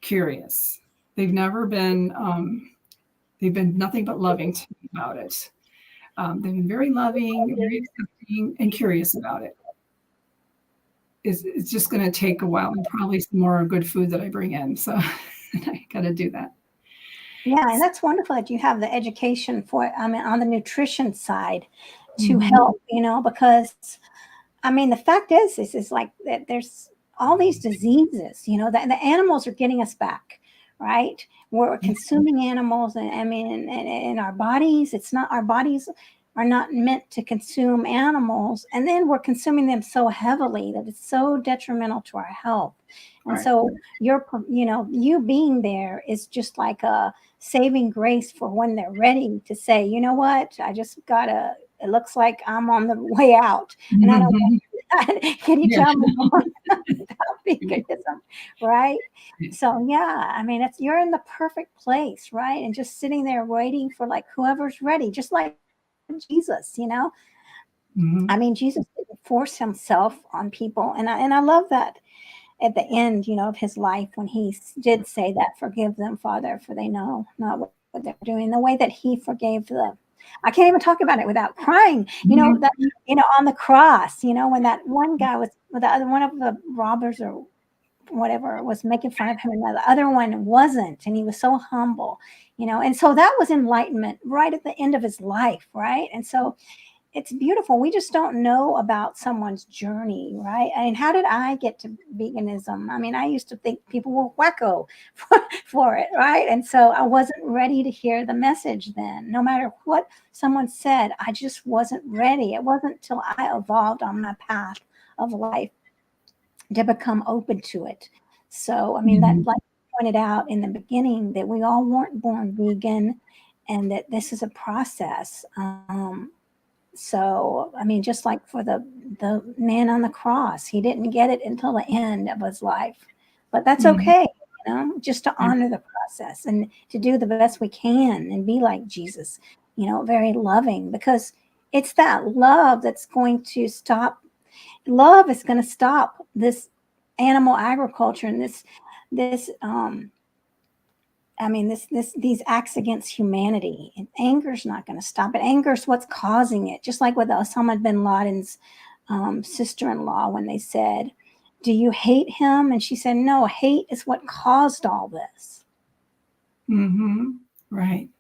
curious. They've never been, they've been nothing but loving to me about it. They've been very loving, very accepting, and curious about it. It's just going to take a while, and probably some more good food that I bring in. So I got to do that. Yeah, and that's wonderful that you have the education for, on the nutrition side to help, because, the fact is like that there's all these diseases, the animals are getting us back, right? We're consuming animals, and in our bodies, our bodies are not meant to consume animals. And then we're consuming them so heavily that it's so detrimental to our health. And Right. so you being there is just like a saving grace for when they're ready to say, you know what, it looks like I'm on the way out. And I don't want that. Can you tell me more about veganism? Right. So yeah, you're in the perfect place, right? And just sitting there waiting for like whoever's ready, just like Jesus, Jesus didn't force himself on people. And I love that at the end, of his life, when he did say that, forgive them, Father, for they know not what they're doing. The way that he forgave them. I can't even talk about it without crying, that, on the cross, when that one guy was, the other one of the robbers or whatever was making fun of him, and the other one wasn't, and he was so humble, and so that was enlightenment right at the end of his life, right? And so it's beautiful. We just don't know about someone's journey, right? How did I get to veganism? I used to think people were wacko for it, right? And so I wasn't ready to hear the message then. No matter what someone said, I just wasn't ready. It wasn't until I evolved on my path of life to become open to it So, I mean, that, Mhm. like you pointed out in the beginning, that we all weren't born vegan, and that this is a process. So, I mean, just like for the man on the cross, he didn't get it until the end of his life, but that's Mhm. okay, just to Right. honor the process and to do the best we can and be like Jesus, very loving, because it's that love that's going to stop. Love is going to stop this animal agriculture and this I mean, these acts against humanity. And anger's not going to stop it. Anger's what's causing it. Just like with Osama bin Laden's sister-in-law, when they said, "Do you hate him?" And she said, "No, hate is what caused all this." Mhm. Right.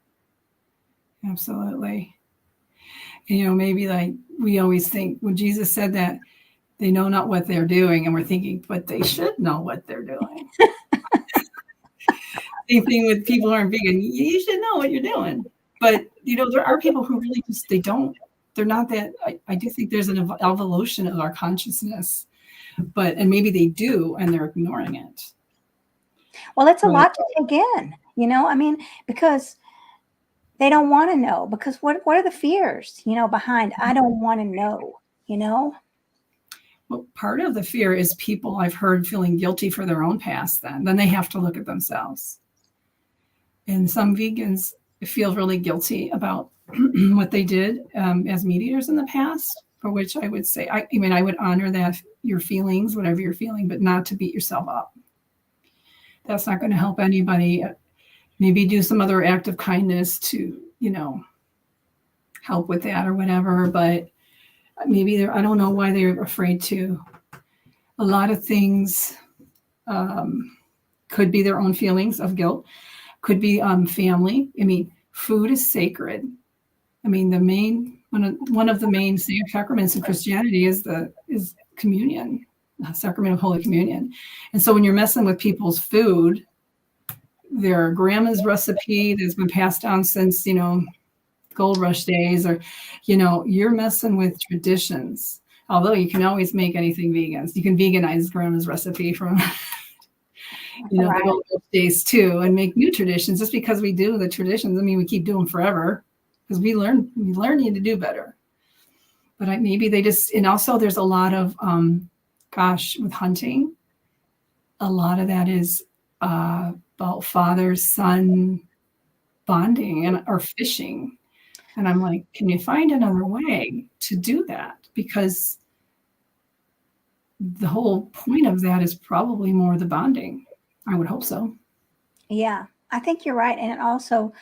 Absolutely. Maybe like we always think when Jesus said that, they know not what they're doing, and we're thinking, but they should know what they're doing. Same thing with people who aren't vegan. You should know what you're doing. But there are people who really just they don't. They're not that. I do think there's an evolution of our consciousness, and maybe they do, and they're ignoring it. Well, it's a But lot to take in, I mean, because they don't want to know. Because what are the fears, behind I don't want to know? well, part of the fear is people I've heard feeling guilty for their own past. Then they have to look at themselves. And some vegans feel really guilty about what they did as meat eaters in the past, for which I would say, I mean, I would honor that your feelings, whatever you're feeling, but not to beat yourself up. That's not going to help anybody. Maybe do some other act of kindness to, help with that or whatever. But maybe I don't know why they're afraid to. A lot of things could be their own feelings of guilt, could be family. I mean, food is sacred. I mean, one of the main sacraments in Christianity is communion, the sacrament of Holy Communion. And so when you're messing with people's food, their grandma's recipe that's been passed down since, gold rush days, or, you're messing with traditions. Although you can always make anything vegan. You can veganize grandma's recipe from, the Right. gold rush days too, and make new traditions. Just because we do the traditions, I mean, we keep doing forever because we learn you to do better. But maybe they just, and also there's a lot of, with hunting, a lot of that is about father son bonding or fishing. And I'm like, can you find another way to do that? Because the whole point of that is probably more the bonding. I would hope so. Yeah, I think you're right. And also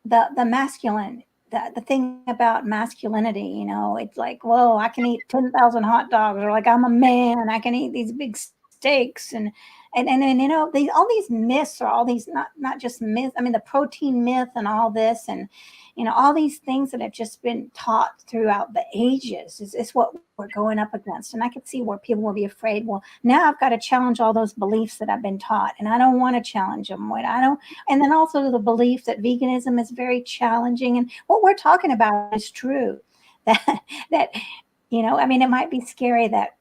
the masculine, the thing about masculinity, it's like, whoa, I can eat 10,000 hot dogs, or like I'm a man, I can eat these big steaks, and these all these myths, or all these, not just myths, I mean the protein myth and all this, and all these things that have just been taught throughout the ages is what we're going up against. And I could see where people will be afraid, well, now I've got to challenge all those beliefs that I've been taught, and I don't want to challenge them. I don't. And then also the belief that veganism is very challenging, and what we're talking about is true. That I mean, it might be scary that,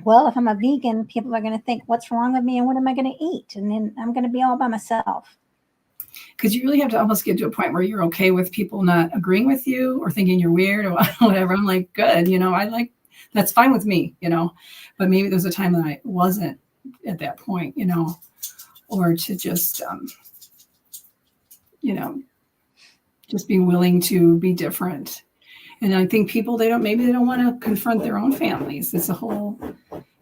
well, if I'm a vegan, people are going to think, what's wrong with me, and what am I going to eat? And then I'm going to be all by myself. Because you really have to almost get to a point where you're okay with people not agreeing with you or thinking you're weird or whatever. I'm like, good, that's fine with me, but maybe there's a time that I wasn't at that point, or to just, just be willing to be different. And I think people, maybe they don't want to confront their own families. It's a whole,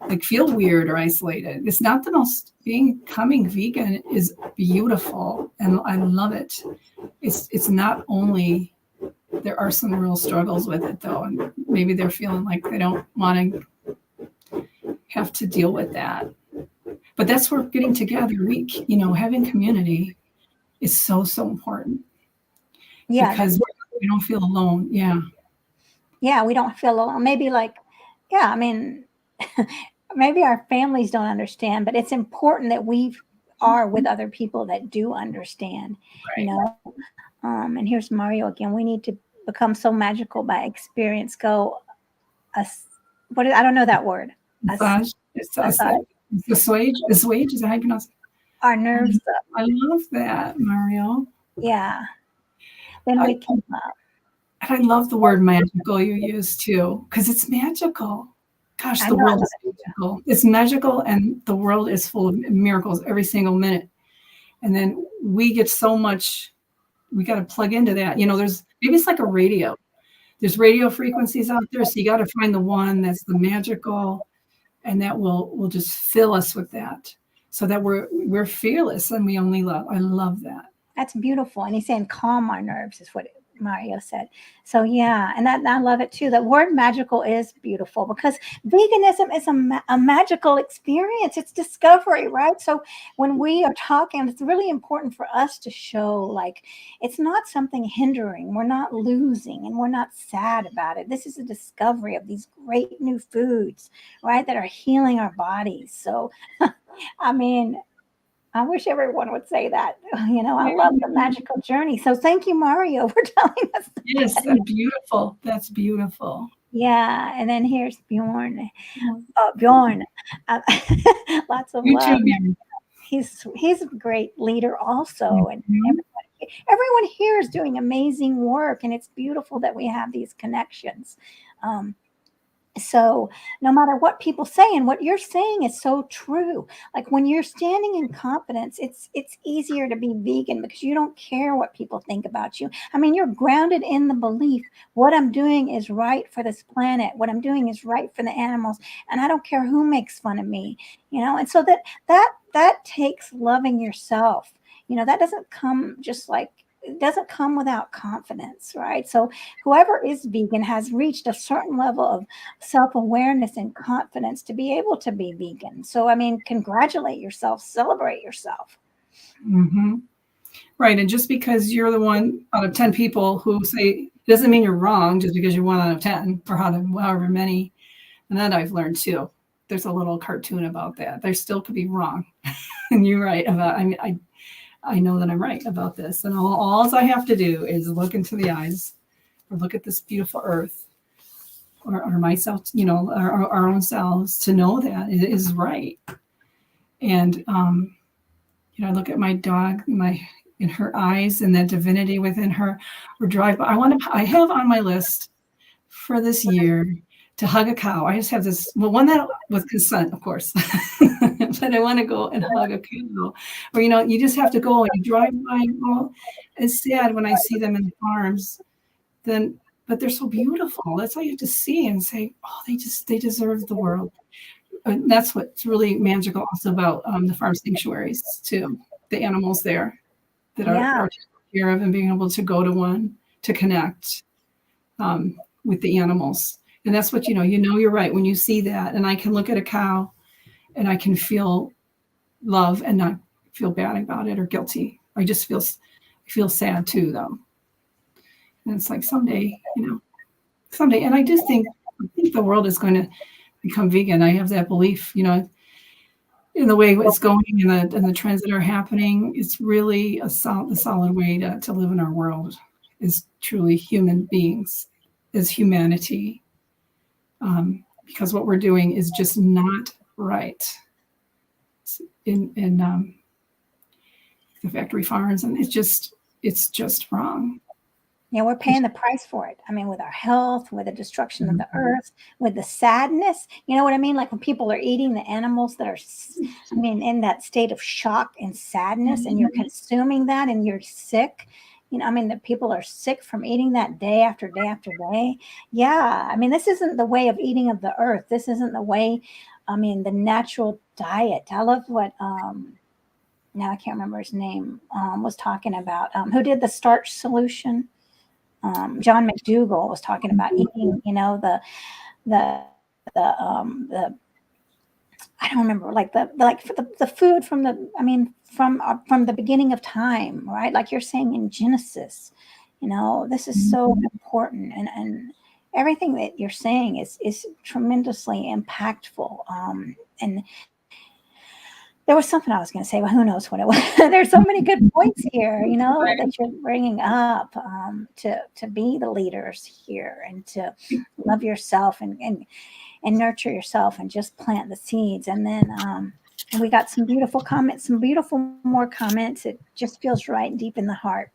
like, feel weird or isolated. It's not the most, becoming vegan is beautiful and I love it. It's not only, there are some real struggles with it though. And maybe they're feeling like they don't want to have to deal with that. But that's where getting together, having community is so, so important Yeah, because we don't feel alone. Yeah. yeah, we don't feel alone. Maybe like, yeah, I mean, maybe our families don't understand, but it's important that we are with other people that do understand, you Right. know. And here's Mario again. We need to become so magical by experience. Go, I don't know that word. As, Massage. It's aside. Assuage, is that how you pronounce it? our nerves. I love that, Mario. Yeah. Then I, we can, and I love the word magical you use too, because it's magical. Gosh, I the know I world love is magical. It's magical, and the world is full of miracles every single minute. And then we get so much, we got to plug into that. There's maybe it's like a radio. There's radio frequencies out there, so you got to find the one that's the magical, and that will just fill us with that, so that we're fearless and we only love. I love that. That's beautiful. And he's saying calm our nerves is what Mario said. So yeah, and that I love it too. The word magical is beautiful because veganism is a magical experience. It's discovery, right? So when we are talking, it's really important for us to show like it's not something hindering. We're not losing and we're not sad about it. This is a discovery of these great new foods, right? That are healing our bodies. So I mean, I wish everyone would say that. I love the magical journey. So thank you, Mario, for telling us Yes, that. beautiful. That's beautiful. Yeah, and then here's Bjorn. Bjorn, uh, lots of You too, love. Mary. He's a great leader also, and Mhm. everyone here is doing amazing work, and it's beautiful that we have these connections. Um, So no matter what people say, and what you're saying is so true. Like when you're standing in confidence, it's easier to be vegan because you don't care what people think about you. I mean, you're grounded in the belief what I'm doing is right for this planet, what I'm doing is right for the animals, and I don't care who makes fun of me, and so that takes loving yourself. That doesn't come just like it doesn't come without confidence, right? So whoever is vegan has reached a certain level of self-awareness and confidence to be able to be vegan. So I mean, congratulate yourself, celebrate yourself. Mm-hmm. Right. And just because you're the one out of 10 people who say, doesn't mean you're wrong just because you're one out of 10 or however many. And that I've learned too. There's a little cartoon about that. There still could be wrong. And you're right about, I mean, I know that I'm right about this. And all I have to do is look into the eyes or look at this beautiful earth or myself, our own selves to know that it is right. And, I look at my dog, in her eyes and that divinity within her, or drive by. I have on my list for this year to hug a cow. I just have this, well, one that with consent, of course, but I want to go and hug a cow. Or, you just have to go and you drive by. Well, it's sad when I see them in the farms, but they're so beautiful. That's all you have to see and say, oh, they deserve the world. And that's what's really magical also about the farm sanctuaries too. The animals there that Yeah. are taken care of and being able to go to one to connect with the animals. And that's what, you're right. When you see that, and I can look at a cow and I can feel love and not feel bad about it or guilty. I just feel sad too, though. And it's like someday, and I think the world is going to become vegan. I have that belief, in the way it's going and the trends that are happening. It's really a solid way to live in our world is truly human beings, is humanity. Because what we're doing is just not right in the factory farms, and it's just wrong. Yeah, we're paying the price for it. I mean, with our health, with the destruction of the earth, with the sadness. You know what I mean? Like when people are eating the animals that are, I mean, in that state of shock and sadness, and you're consuming that and you're sick. I mean, that people are sick from eating that day after day after day. Yeah. I mean, this isn't the way of eating of the earth. This isn't the way, I mean, the natural diet. I love what, now I can't remember his name, was talking about, who did the starch solution. John McDougall was talking about eating, the the I don't remember like like for the food from from the beginning of time, right? Like you're saying in Genesis, this is so important, and everything that you're saying is tremendously impactful. And there was something I was going to say. Well, who knows what it was? There's so many good points here, that you're bringing up, to be the leaders here and to love yourself and nurture yourself and just plant the seeds. And then And we got some beautiful comments, some beautiful more comments. It just feels right deep in the heart.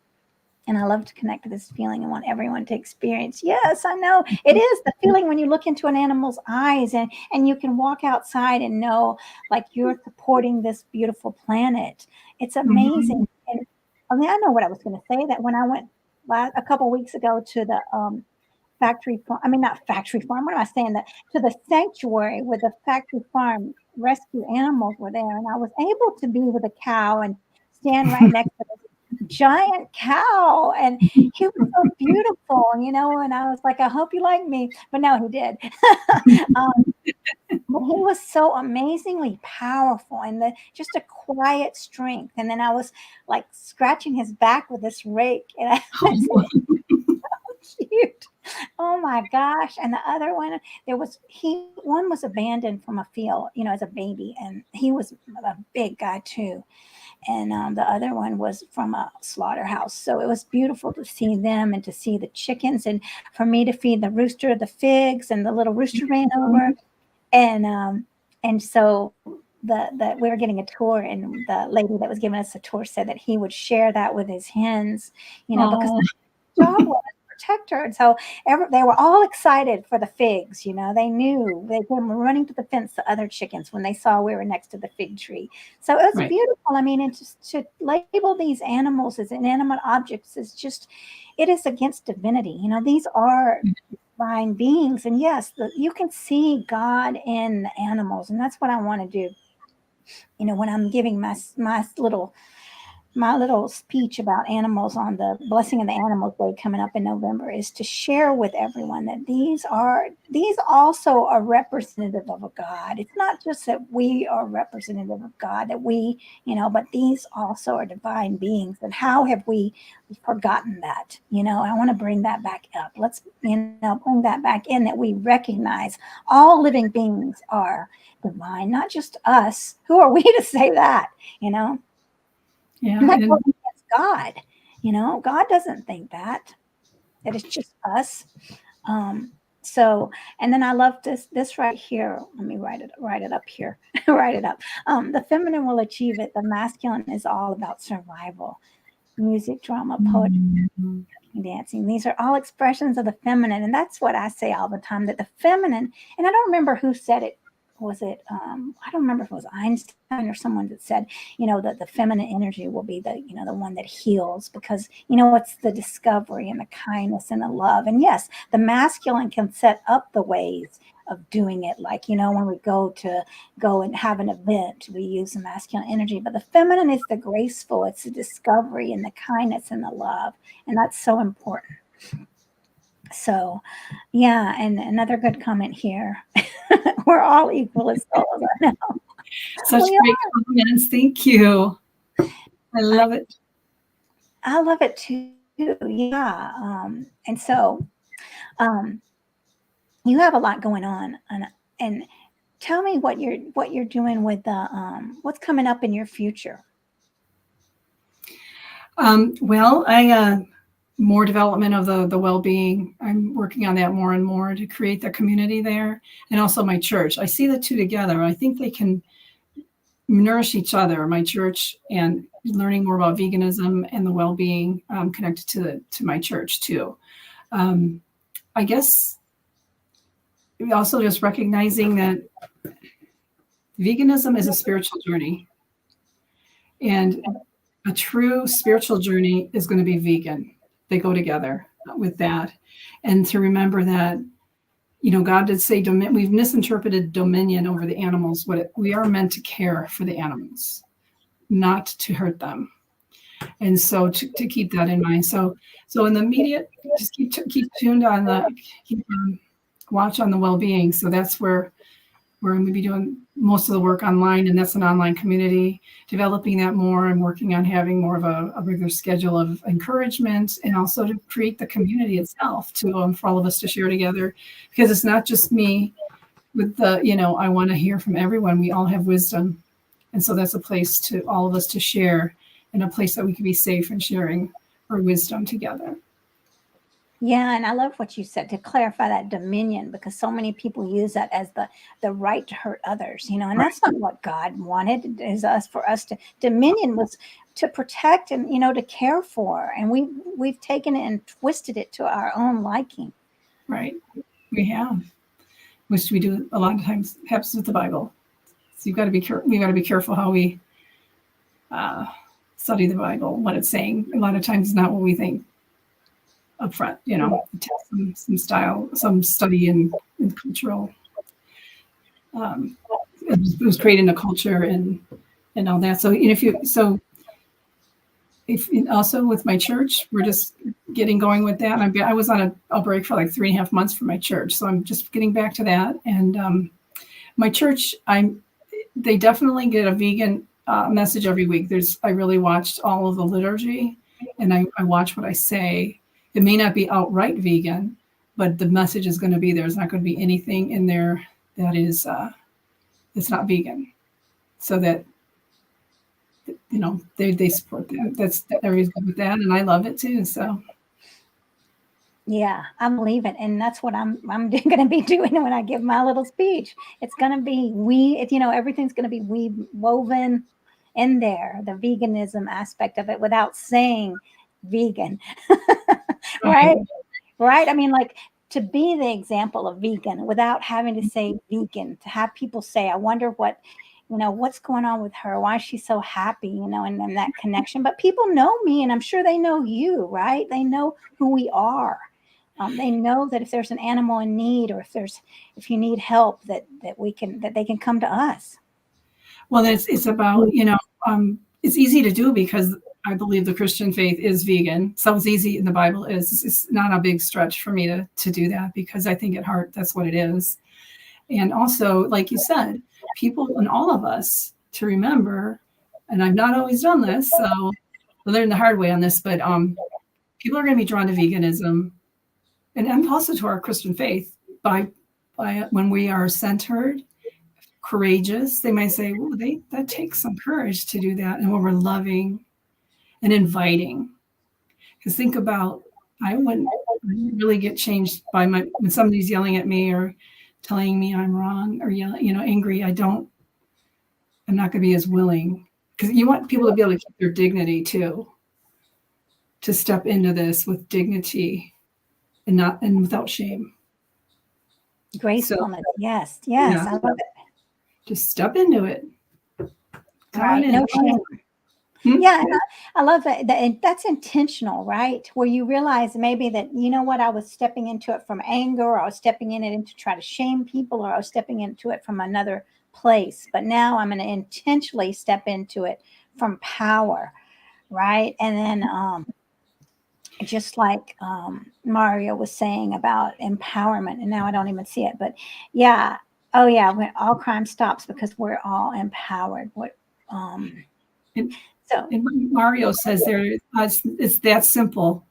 And I love to connect to this feeling and want everyone to experience. Yes, I know it is the feeling when you look into an animal's eyes and you can walk outside and know like you're supporting this beautiful planet. It's Mhm. amazing. And I mean, I know what I was going to say that when I went a couple weeks ago to the factory farm, I mean, not factory farm, what am I saying? That to the sanctuary where the factory farm rescue animals were there. And I was able to be with a cow and stand right next to this giant cow. And he was so beautiful, and I was like, I hope you like me. But no, he did. um, but he was so amazingly powerful and just a quiet strength. And then I was like scratching his back with this rake. And I was Oh, cute. Oh my gosh. And the other one, one was abandoned from a field, as a baby. And he was a big guy too. And the other one was from a slaughterhouse. So it was beautiful to see them and to see the chickens and for me to feed the rooster the figs and the little rooster ran over. And so the we were getting a tour and the lady that was giving us a tour said that he would share that with his hens, because oh, job was to protect her. And so they were all excited for the figs. They knew they came running to the fence, the other chickens, when they saw we were next to the fig tree. So it was right. beautiful. I mean, and to label these animals as inanimate objects is just, it is against divinity. These are divine beings. And yes, you can see God in the animals. And that's what I want to do. When I'm giving my little speech about animals on the Blessing of the Animals Day coming up in November is to share with everyone that these also are representative of a God. It's not just that we are representative of God, that but these also are divine beings. And how have we forgotten that? I want to bring that back up. Let's, bring that back in, that we recognize all living beings are divine, not just us. Who are we to say that, Yeah, and that goes and against God. God doesn't think that it's just us. Um, so, and then I love this right here. Let me write it up here. Write it up. The feminine will achieve it. The masculine is all about survival. Music, drama, poetry, Mhm. dancing. These are all expressions of the feminine. And that's what I say all the time, that the feminine, and I don't remember who said it. Was it, I don't remember if it was Einstein or someone that said, that the feminine energy will be the one that heals, because, it's the discovery and the kindness and the love. And yes, the masculine can set up the ways of doing it. Like, when we go and have an event, we use the masculine energy, but the feminine is the graceful, it's the discovery and the kindness and the love. And that's so important. So, yeah, and another good comment here. We're all equal as souls. I know. Such We great comments. Thank you. I are. love it. I love it too. Yeah. And so um, you have a lot going on, and tell me what you're doing with the what's coming up in your future. Well, I more development of the well-being. I'm working on that more and more to create the community there, and also my church. I see the two together. I think they can nourish each other. My church and learning more about veganism and the well-being connected to my church too. Um, I guess also just recognizing that veganism is a spiritual journey, and a true spiritual journey is going to be vegan. They go together with that. And to remember that, God did say we've misinterpreted dominion over the animals. We are meant to care for the animals, not to hurt them. And so to keep that in mind. So in the immediate, just keep tuned on watch on the well-being. So that's where we're going to be doing most of the work online, and that's an online community, developing that more and working on having more of a regular schedule of encouragement, and also to create the community itself for all of us to share together, because it's not just me with I want to hear from everyone. We all have wisdom. And so that's a place to all of us to share, and a place that we can be safe in sharing our wisdom together. Yeah, and I love what you said to clarify that dominion, because so many people use that as the right to hurt others, and Right. that's not what God wanted. Is us for us to dominion was to protect and to care for, and we've taken it and twisted it to our own liking. Right. We have, which we do a lot of times happens with the Bible. So you've got to be careful. We got to be careful how we uh, study the Bible, what it's saying. A lot of times, it's not what we think up front. It takes some style, some study in cultural. Um, it was creating a culture and all that. So if also with my church, we're just getting going with that. I was on a break for like 3.5 months for my church, so I'm just getting back to that. And my church, they definitely get a vegan message every week. I really watched all of the liturgy, and I watch what I say. It may not be outright vegan, but the message is going to be there. There's not going to be anything in there that is it's not vegan, so that they support that. That's everybody's good with that, and I love it too. So Yeah, I believe it, and that's what I'm going to be doing when I give my little speech. It's going to be everything's going to be woven in there, the veganism aspect of it, without saying vegan, right? right. Right? I mean, like, to be the example of vegan without having to say vegan, to have people say, I wonder what's going on with her? Why is she so happy? And that connection. But people know me, and I'm sure they know you, right? They know who we are. They know that if there's an animal in need, or if you need help, that they can come to us. Well, it's about it's easy to do because I believe the Christian faith is vegan. So it's easy in the Bible is. It's not a big stretch for me to do that because I think at heart that's what it is. And also, like you said, people and all of us to remember, and I've not always done this, so I learned the hard way on this, but people are going to be drawn to veganism and also to our Christian faith by when we are centered, courageous. They might say, well, that takes some courage to do that. And when we're loving and inviting, because think about, I wouldn't really get changed by when somebody's yelling at me or telling me I'm wrong or yelling, angry. I'm not going to be as willing because you want people to be able to keep their dignity too, to step into this with dignity and without shame. So Gracefulness. Yes. yeah, Yes. I love it. just step into it. Come on Right. in. No shame. Hmm? Yeah, and I love that that's intentional, right? Where you realize maybe that, what, I was stepping into it from anger, or I was stepping in it to try to shame people, or I was stepping into it from another place. But now I'm going to intentionally step into it from power, right? And then just like Mario was saying about empowerment, and now I don't even see it, but yeah, oh yeah, when all crime stops because we're all empowered. What And, so and Mario says it's that simple.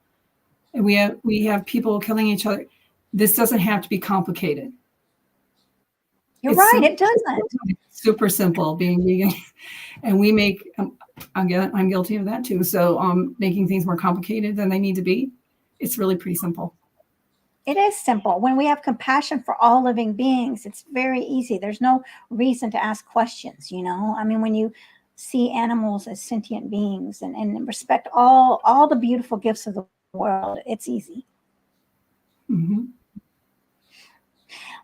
And we have people killing each other. This doesn't have to be complicated. you're It's right, simple, it doesn't. super simple being vegan. And we make, I'm guilty of that too. So making things more complicated than they need to be. It's really pretty simple. It is simple. When we have compassion for all living beings, it's very easy. There's no reason to ask questions, I mean, when you see animals as sentient beings and respect all the beautiful gifts of the world, it's easy. Mm-hmm.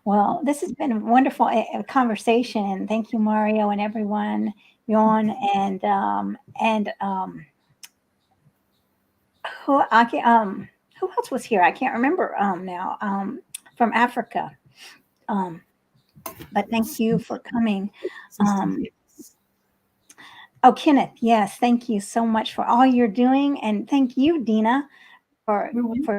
Well, this has been a wonderful conversation. Thank you, Mario, and everyone, Yon, and who I can, who else was here? I can't remember now. From Africa. Um, but thank you for coming. Um, oh, Kenneth, yes, thank you so much for all you're doing, and thank you, Dina, for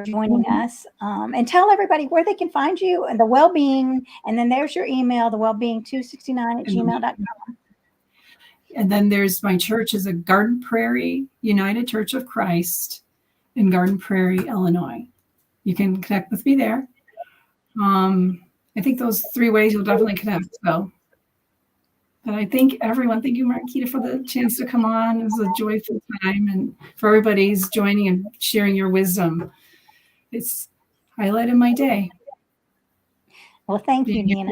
joining us. And tell everybody where they can find you and the well-being, and then there's your email, the wellbeing269@gmail.com. And then there's my church is a Garden Prairie United Church of Christ in Garden Prairie, Illinois. You can connect with me there. I think those 3 ways you'll definitely connect. So, but I thank everyone. Thank you, Marquita, for the chance to come on. It was a joyful time, and for everybody's joining and sharing your wisdom. It's highlighted my day. Well, thank you, Being Dina.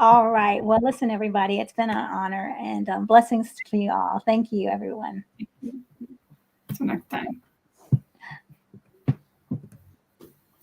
All right. Well, listen, everybody, it's been an honor and blessings to you all. Thank you, everyone. Until next time.